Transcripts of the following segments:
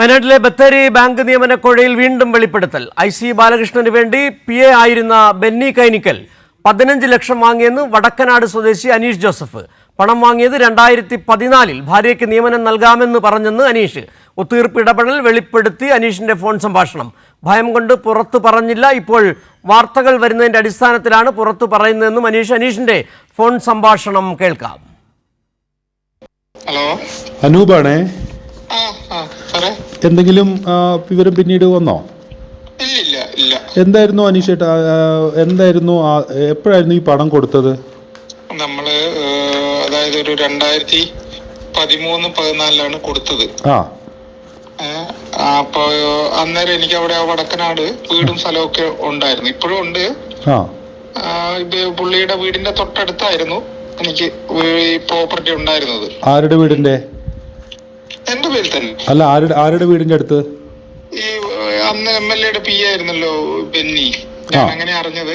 വയനാട്ടിലെ ബത്തേരി ബാങ്ക് നിയമന കോഴയിൽ വീണ്ടും വെളിപ്പെടുത്തൽ. IC ബാലകൃഷ്ണന് വേണ്ടി PA ആയിരുന്ന ബെന്നി കൈനിക്കൽ 15 ലക്ഷം വാങ്ങിയെന്ന് വടക്കനാട് സ്വദേശി അനീഷ് ജോസഫ്. പണം വാങ്ങിയത് 2014 ഭാര്യയ്ക്ക് നിയമനം നൽകാമെന്ന് പറഞ്ഞെന്ന് അനീഷ്. ഒത്തീർപ്പ് ഇടപെടൽ വെളിപ്പെടുത്തി അനീഷിന്റെ ഫോൺ സംഭാഷണം. ഭയം കൊണ്ട് പുറത്തു പറഞ്ഞില്ല, ഇപ്പോൾ വാർത്തകൾ വരുന്നതിന്റെ അടിസ്ഥാനത്തിലാണ് പുറത്തു പറയുന്നതെന്നും അനീഷിന്റെ ഫോൺ സംഭാഷണം കേൾക്കാം. ഹലോ, അനൂപാണേ. എന്തെങ്കിലും വിവരം പിന്നീട് വന്നോ? ഇല്ല. എന്തായിരുന്നു അനീഷേട്ടാ, എന്തായിരുന്നു എപ്പോഴായിരുന്നു ഈ പണം കൊടുത്തത്? നമ്മള് അതായത് ഒരു 2013-14 കൊടുത്തത്. അപ്പൊ അന്നേരം എനിക്ക് അവിടെ വടക്കനാട് വീടും സ്ഥലമൊക്കെ ഉണ്ടായിരുന്നു, ഇപ്പോഴും ഉണ്ട്. പുള്ളിയുടെ വീടിന്റെ തൊട്ടടുത്തായിരുന്നു എനിക്ക് പ്രോപ്പർട്ടി ഉണ്ടായിരുന്നത്. ആരുടെ വീടിന്റെ? എന്റെ പേരിൽ തന്നെ. അല്ല, ആരുടെ വീടിന്റെ അടുത്ത്? ഈ അന്ന് MLA PA ആയിരുന്നല്ലോ ബെന്നി, ഞാൻ അങ്ങനെ അറിഞ്ഞത്.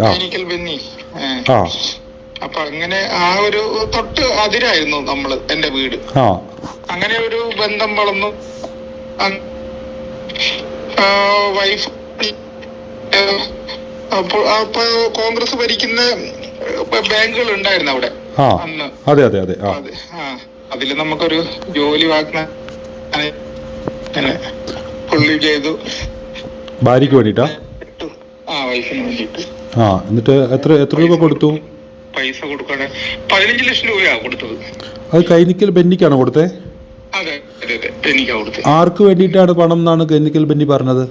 കൈനിക്കൽ ബെന്നി. അപ്പൊ അങ്ങനെ ആ ഒരു തൊട്ട് അതിരായിരുന്നു നമ്മള്, എന്റെ വീട്. അങ്ങനെ ഒരു ബന്ധം വളർന്നു. വൈഫ് അപ്പൊ കോൺഗ്രസ് ഭരിക്കുന്ന ബാങ്കുകൾ ഉണ്ടായിരുന്നു അവിടെ അന്ന്. അതില് നമുക്കൊരു ജോലി വാഗ്ദാനം പുള്ളി ചെയ്തു. ഭാര്യക്ക് വേണ്ടിട്ടാ? വൈഫിന് വേണ്ടിട്ട്. എന്നിട്ട് എത്ര രൂപ കൊടുത്തു? പൈസ കൊടുക്കാതെ 15 ലക്ഷം രൂപയാണ് കൊടുത്തത്. അത് കൈനിക്കൽ ബെന്നിക്കാണോ കൊടുത്തേ? അതെ, ബെന്നിക്കാ കൊടുത്തത്. ആർക്ക് വേണ്ടിയിട്ടാണ് പണം എന്നാണ് കൈനിക്കൽ ബെന്നി പറഞ്ഞത്?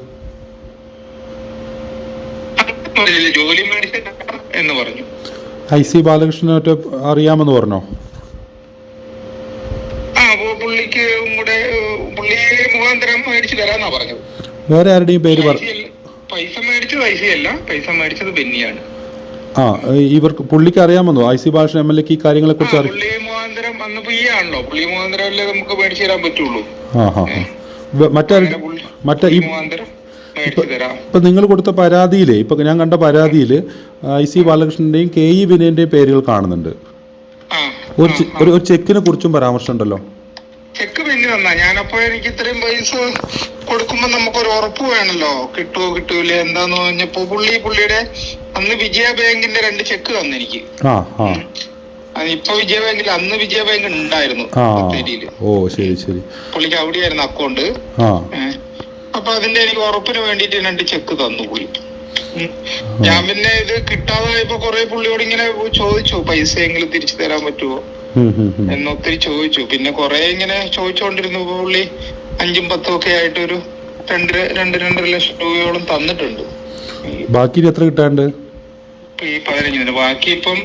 ജോലി മേടിച്ചിട്ട് എന്ന് പറഞ്ഞു. IC ബാലകൃഷ്ണനെ അറിയാമെന്ന് പറഞ്ഞോ? പുള്ളിക്ക് കൂടെ പുള്ളി മുഖാന്തരം മേടിച്ചു തരാന്നാ പറഞ്ഞത്. വേറെ ആരുടെയും പേര് പൈസ മേടിച്ചത് IC അല്ല, പൈസ മേടിച്ചത് ബെന്നിയാണ്. ഇവർക്ക് പുള്ളിക്ക് അറിയാമെന്നോ IC ബാലകൃഷ്ണൻ MLA-ക്ക് ഈ കാര്യങ്ങളെ കുറിച്ച്? പുള്ളി മുഖാന്തരം അന്ന് PA ആണല്ലോ, പുള്ളി മുഖാന്തരമല്ലേ നമുക്ക് മേടിച്ചു തരാൻ പറ്റുള്ളൂ. ഇപ്പൊ നിങ്ങൾ കൊടുത്ത പരാതിയില്, ഇപ്പൊ ഞാൻ കണ്ട പരാതിയില് IC ബാലകൃഷ്ണന്റെയും KE വിനയന്റെയും പേരുകൾ കാണുന്നുണ്ട്. ഒരു ചെക്കിനെ കുറിച്ചും പരാമർശം ഉണ്ടല്ലോ. ചെക്ക് പിന്നെ തന്നാ ഞാനപ്പോ എനിക്ക് ഇത്രയും പൈസ കൊടുക്കുമ്പോ നമുക്കൊരു ഉറപ്പ് വേണല്ലോ, കിട്ടുവോ കിട്ടൂല എന്താന്ന് പറഞ്ഞപ്പോ പുള്ളിയുടെ അന്ന് വിജയ ബാങ്കിന്റെ 2 ചെക്ക് തന്നു എനിക്ക്. ഇപ്പൊ വിജയ ബാങ്കിൽ, അന്ന് വിജയ ബാങ്ക് ഉണ്ടായിരുന്നു ബത്തേരിയില്. ശരി. പുള്ളിക്ക് അവിടെയായിരുന്നു അക്കൗണ്ട്. അപ്പൊ അതിന്റെ എനിക്ക് ഉറപ്പിന് വേണ്ടിട്ട് 2 ചെക്ക് തന്നു പുള്ളി. ഞാൻ പിന്നെ ഇത് കിട്ടാതായപ്പോ കൊറേ പുള്ളിയോട് ഇങ്ങനെ ചോദിച്ചു, പൈസ എങ്കിലും തിരിച്ചു തരാൻ പറ്റുമോ എന്നൊത്തിരി ചോദിച്ചു. പിന്നെ കൊറേ ഇങ്ങനെ ചോദിച്ചോണ്ടിരുന്നു. പുള്ളി 5-10 ഒക്കെ ആയിട്ട് ഒരു 2.5 ലക്ഷം രൂപയോളം തന്നിട്ടുണ്ട്. ബാക്കി എത്ര കിട്ടാണ്ട്? ഈ 15 ബാക്കി ഇപ്പം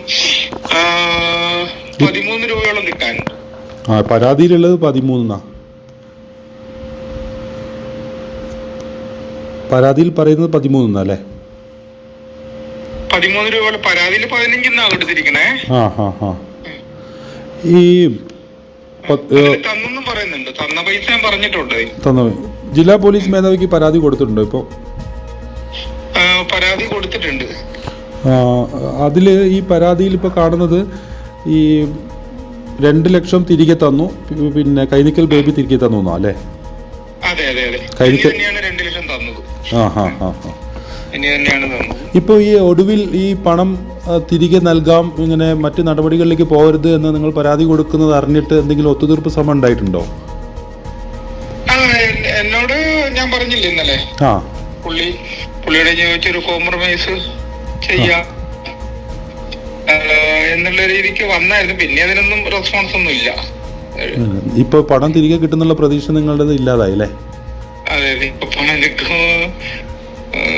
13 രൂപയോളം കിട്ടാനുണ്ട്. പരാതിയിലുള്ളത് 13. പരാതിയിൽ പറയുന്നത് 13 അല്ലേ? 13 രൂപ പരാതിയിൽ 15 കൊടുത്തിരിക്കണേ. ഈ തന്നെന്നും പറയുന്നുണ്ട്, തന്ന പൈസ ഞാൻ പറഞ്ഞിട്ടുണ്ട്. ജില്ലാ പോലീസ് മേധാവിക്ക് പരാതി കൊടുത്തിട്ടുണ്ടോ? ഇപ്പൊ പരാതി കൊടുത്തിട്ടുണ്ട്. അതില് ഈ പരാതിയിൽ ഇപ്പൊ കാണുന്നത് ഈ 2 ലക്ഷം തിരികെ തന്നു, പിന്നെ കൈനിക്കൽ ബേബി തിരികെ തന്നു അല്ലേ? അതെ. കൈനിക്കൽ 2 ലക്ഷം തന്നത്. ഇപ്പൊ ഈ ഒടുവിൽ ഈ പണം തിരികെ നൽകാം, ഇങ്ങനെ മറ്റു നടപടികളിലേക്ക് പോകരുത് എന്ന് നിങ്ങൾ പരാതി കൊടുക്കുന്നത് അറിഞ്ഞിട്ട് എന്തെങ്കിലും ഒത്തുതീർപ്പ് ശ്രമം ഉണ്ടായിട്ടുണ്ടോ? എന്നോട് ഞാൻ പറഞ്ഞില്ല ഇന്നലെ, പുള്ളിയുടെ ചോദിച്ചൊരു കോംപ്രമൈസ് ചെയ്യാം എന്നുള്ള രീതിക്ക് വന്നായിരുന്നു. പിന്നെ അതിനൊന്നും റെസ്പോൺസ് ഒന്നും ഇല്ല. ഇപ്പൊ പണം തിരികെ കിട്ടുന്നുള്ള പ്രതീക്ഷ നിങ്ങളുടേത് ഇല്ലാതായി അല്ലേ? അതെ, ഇപ്പൊ പണം കിട്ടും.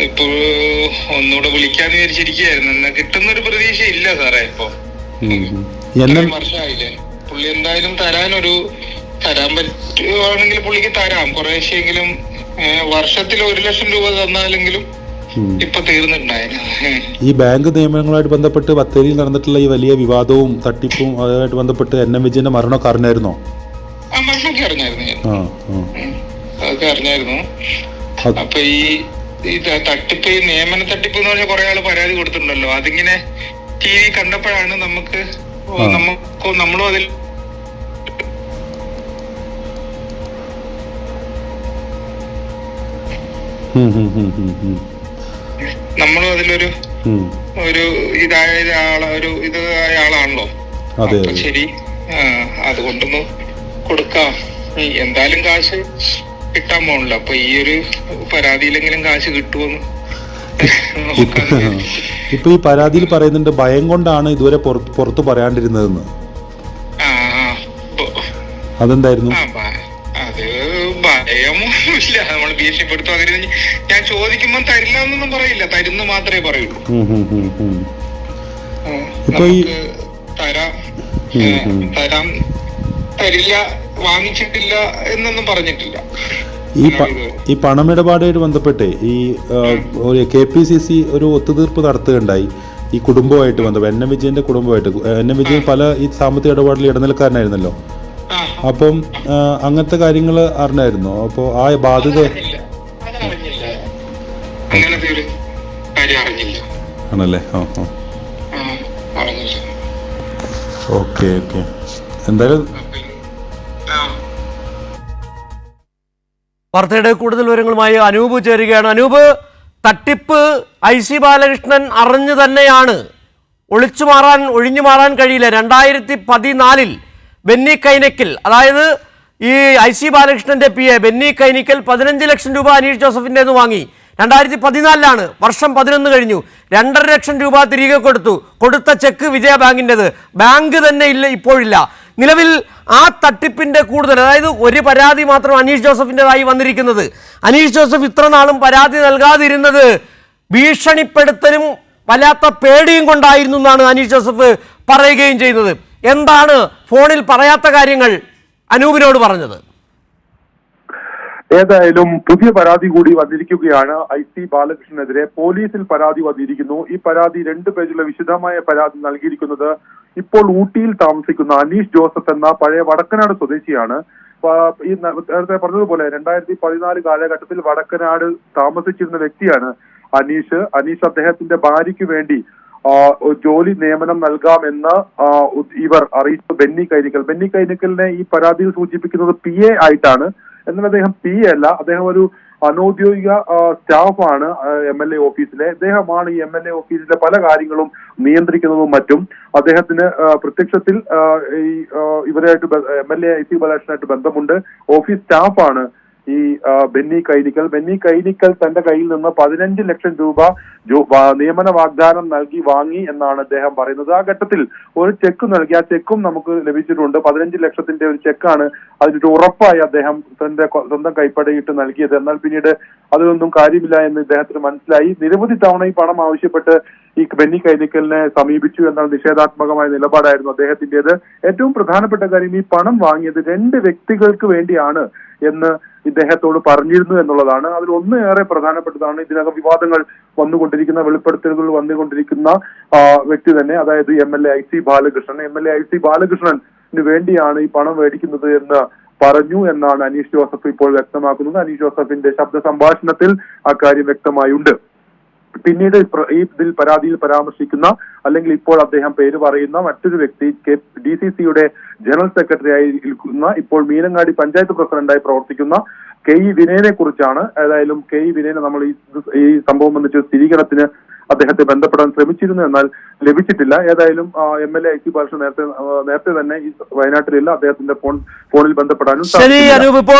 ഇപ്പൊ ഒന്നുകൂടെ വിളിക്കാന്ന് വിചാരിച്ചിരിക്കുകയായിരുന്നു. എന്നാ കിട്ടുന്നൊരു പ്രതീക്ഷ ഇല്ല സാറേ. ഇപ്പൊ വർഷമായില്ലേ, പുള്ളി എന്തായാലും തരാൻ പറ്റുവാണെങ്കിൽ പുള്ളിക്ക് തരാം കുറേശ്ശെങ്കിലും. വർഷത്തിൽ 1 ലക്ഷം രൂപ തന്നാലെങ്കിലും ഇപ്പൊ തീർന്നിട്ടുണ്ടായിരുന്നു. ഈ ബാങ്ക് നിയമനങ്ങളുമായിട്ട് ബന്ധപ്പെട്ട് ബത്തേരിയിൽ നടന്നിട്ടുള്ള ഈ വലിയ വിവാദവും തട്ടിപ്പും അതുമായിട്ട് ബന്ധപ്പെട്ട് NM വിജയന്റെ മരണമൊക്കെ അറിഞ്ഞായിരുന്നോ? മരണമൊക്കെ അറിഞ്ഞായിരുന്നു. അപ്പൊ ഈ തട്ടിപ്പ്, ഈ നിയമന തട്ടിപ്പ് എന്ന് പറഞ്ഞാൽ കുറെ ആള് പരാതി കൊടുത്തിട്ടുണ്ടല്ലോ. അതിങ്ങനെ TV കണ്ടപ്പോഴാണ് നമ്മളും അതിൽ നമ്മളും അതിലൊരു ഇതായ ആളാണല്ലോ. ശരി, അതുകൊണ്ടൊന്ന് കൊടുക്കാം. എന്തായാലും കാശ് കിട്ടാൻ പോണില്ല. അപ്പൊ ഈ ഒരു പരാതിയിലെങ്കിലും കാശ് കിട്ടുമെന്ന്. ഇപ്പൊ ഈ പരാതിയിൽ പറയുന്നുണ്ട് ഭയം കൊണ്ടാണ് ഇതുവരെ പുറത്ത് പറയാണ്ടിരുന്നതെന്ന്. അതെന്തായിരുന്നു? അത് ഭയമൊന്നുമില്ല. നമ്മൾ ഭീഷണിപ്പെടുത്തും അങ്ങനെ. ഞാൻ ചോദിക്കുമ്പോ തരില്ല എന്നൊന്നും പറയില്ല, തരുന്ന മാത്രമേ പറയുള്ളൂ. തരാം തരില്ല, വാങ്ങിച്ചിട്ടില്ല എന്നൊന്നും പറഞ്ഞിട്ടില്ല. ഈ പണമിടപാടുമായിട്ട് ബന്ധപ്പെട്ട് ഈ KPCC ഒരു ഒത്തുതീർപ്പ് നടത്തുകയുണ്ടായി ഈ കുടുംബമായിട്ട് ബന്ധപ്പെട്ട്. NM വിജയന്റെ കുടുംബമായിട്ട്. NM വിജയൻ പല ഈ സാമ്പത്തിക ഇടപാടിൽ ഇടനിലക്കാരനായിരുന്നല്ലോ. അപ്പം അങ്ങനത്തെ കാര്യങ്ങൾ അറിഞ്ഞായിരുന്നോ? അപ്പോ ആ ബാധ്യത ആണല്ലേ? ഓക്കെ. എന്തായാലും വാർത്തയുടെ കൂടുതൽ വിവരങ്ങളുമായി അനൂപ് ചേരുകയാണ്. അനൂപ്, തട്ടിപ്പ് IC ബാലകൃഷ്ണൻ അറിഞ്ഞു തന്നെയാണ്. ഒഴിഞ്ഞു മാറാൻ കഴിയില്ല. 2014 ബെന്നി കൈനക്കൽ, അതായത് ഈ IC ബാലകൃഷ്ണന്റെ PA ബെന്നി കൈനിക്കൽ 15 ലക്ഷം രൂപ അനീഷ് ജോസഫിൻ്റെ നിന്ന് വാങ്ങി. 2014 വർഷം 11 കഴിഞ്ഞു. 2.5 ലക്ഷം രൂപ തിരികെ കൊടുത്ത ചെക്ക് വിജയ ബാങ്കിൻ്റെത്. ബാങ്ക് തന്നെ ഇപ്പോഴില്ല. നിലവിൽ ആ തട്ടിപ്പിന്റെ കൂടുതൽ, അതായത് ഒരു പരാതി മാത്രം അനീഷ് ജോസഫിൻ്റെതായി വന്നിരിക്കുന്നത്. അനീഷ് ജോസഫ് ഇത്ര നാളും പരാതി നൽകാതിരുന്നത് ഭീഷണിപ്പെടുത്തലും വല്ലാത്ത പേടിയും കൊണ്ടായിരുന്നു എന്നാണ് അനീഷ് ജോസഫ് പറയുകയും ചെയ്യുന്നത്. എന്താണ് ഫോണിൽ പറയാത്ത കാര്യങ്ങൾ അനൂപിനോട് പറഞ്ഞത്? ഏതായാലും പുതിയ പരാതി കൂടി വന്നിരിക്കുകയാണ്. IC ബാലകൃഷ്ണനെതിരെ പോലീസിൽ പരാതി വന്നിരിക്കുന്നു. ഈ പരാതി 2 പേജുള്ള വിശദമായ പരാതി നൽകിയിരിക്കുന്നത് ഇപ്പോൾ ഊട്ടിയിൽ താമസിക്കുന്ന അനീഷ് ജോസഫ് എന്ന പഴയ വടക്കനാട് സ്വദേശിയാണ്. ഈ നേരത്തെ പറഞ്ഞതുപോലെ 2014 കാലഘട്ടത്തിൽ വടക്കനാട് താമസിച്ചിരുന്ന വ്യക്തിയാണ് അനീഷ്. അദ്ദേഹത്തിന്റെ ഭാര്യയ്ക്ക് വേണ്ടി ജോലി നിയമനം നൽകാമെന്ന് ഇവർ അറിയിച്ചു ബെന്നി കൈനിക്കലിനെ ഈ പരാതിയിൽ സൂചിപ്പിക്കുന്നത് PA ആയിട്ടാണ്. എന്നാൽ അദ്ദേഹം PA അല്ല, അദ്ദേഹം ഒരു അനൌദ്യോഗിക സ്റ്റാഫാണ് MLA ഓഫീസിലെ. അദ്ദേഹമാണ് ഈ MLA ഓഫീസിലെ പല കാര്യങ്ങളും നിയന്ത്രിക്കുന്നതും മറ്റും. അദ്ദേഹത്തിന് പ്രത്യക്ഷത്തിൽ ഇവരായിട്ട് MLA IC ബാലകൃഷ്ണനായിട്ട് ബന്ധമുണ്ട്. ഓഫീസ് സ്റ്റാഫാണ് ഈ ബെന്നി കൈനിക്കൽ തന്റെ കയ്യിൽ നിന്ന് 15 ലക്ഷം രൂപ നിയമന വാഗ്ദാനം വാങ്ങി എന്നാണ് അദ്ദേഹം പറയുന്നത്. ആ ഘട്ടത്തിൽ ഒരു ചെക്ക് നൽകി. ആ ചെക്കും നമുക്ക് ലഭിച്ചിട്ടുണ്ട്. 15 ലക്ഷത്തിന്റെ ഒരു ചെക്കാണ്. അതിനൊരു ഉറപ്പായി അദ്ദേഹം തന്റെ സ്വന്തം കൈപ്പടയിട്ട് നൽകിയത്. എന്നാൽ പിന്നീട് അതിലൊന്നും കാര്യമില്ല എന്ന് ഇദ്ദേഹത്തിന് മനസ്സിലായി. നിരവധി തവണ ഈ പണം ആവശ്യപ്പെട്ട് ഈ ബെന്നി കൈനിക്കലിനെ സമീപിച്ചു എന്നാൽ നിഷേധാത്മകമായ നിലപാടായിരുന്നു അദ്ദേഹത്തിൻ്റെത്. ഏറ്റവും പ്രധാനപ്പെട്ട കാര്യം, ഈ പണം വാങ്ങിയത് 2 വ്യക്തികൾക്ക് വേണ്ടിയാണ് എന്ന് ഇദ്ദേഹത്തോട് പറഞ്ഞിരുന്നു എന്നുള്ളതാണ്. അതിൽ ഒന്ന് ഏറെ പ്രധാനപ്പെട്ടതാണ്. ഇതിനകം വിവാദങ്ങൾ വന്നുകൊണ്ടിരിക്കുന്ന, വെളിപ്പെടുത്തലുകൾ വന്നുകൊണ്ടിരിക്കുന്ന വ്യക്തി തന്നെ, അതായത് MLA IC ബാലകൃഷ്ണന് വേണ്ടിയാണ് ഈ പണം മേടിക്കുന്നത് എന്ന് പറഞ്ഞു എന്നാണ് അനീഷ് ജോസഫ് ഇപ്പോൾ വ്യക്തമാക്കുന്നത്. അനീഷ് ജോസഫിന്റെ ശബ്ദ സംഭാഷണത്തിൽ അക്കാര്യം വ്യക്തമായുണ്ട്. പിന്നീട് ഇതിൽ പരാതിയിൽ പരാമർശിക്കുന്ന, അല്ലെങ്കിൽ ഇപ്പോൾ അദ്ദേഹം പേര് പറയുന്ന മറ്റൊരു വ്യക്തി DCCയുടെ ജനറൽ സെക്രട്ടറി ആയിരിക്കുന്ന, ഇപ്പോൾ മീനങ്ങാടി പഞ്ചായത്ത് പ്രസിഡന്റായി പ്രവർത്തിക്കുന്ന KE വിനയനെ കുറിച്ചാണ്. ഏതായാലും KE വിനയനെ നമ്മൾ ഈ സംഭവം വന്നിട്ട് സ്ഥിരീകരണത്തിന് അദ്ദേഹത്തെ ബന്ധപ്പെടാൻ ശ്രമിച്ചിരുന്നു, എന്നാൽ ലഭിച്ചിട്ടില്ല. ഏതായാലും MLA IC ബാലകൃഷ്ണൻ നേരത്തെ തന്നെ ഈ വയനാട്ടിലില്ല. അദ്ദേഹത്തിന്റെ ഫോണിൽ ബന്ധപ്പെടാനും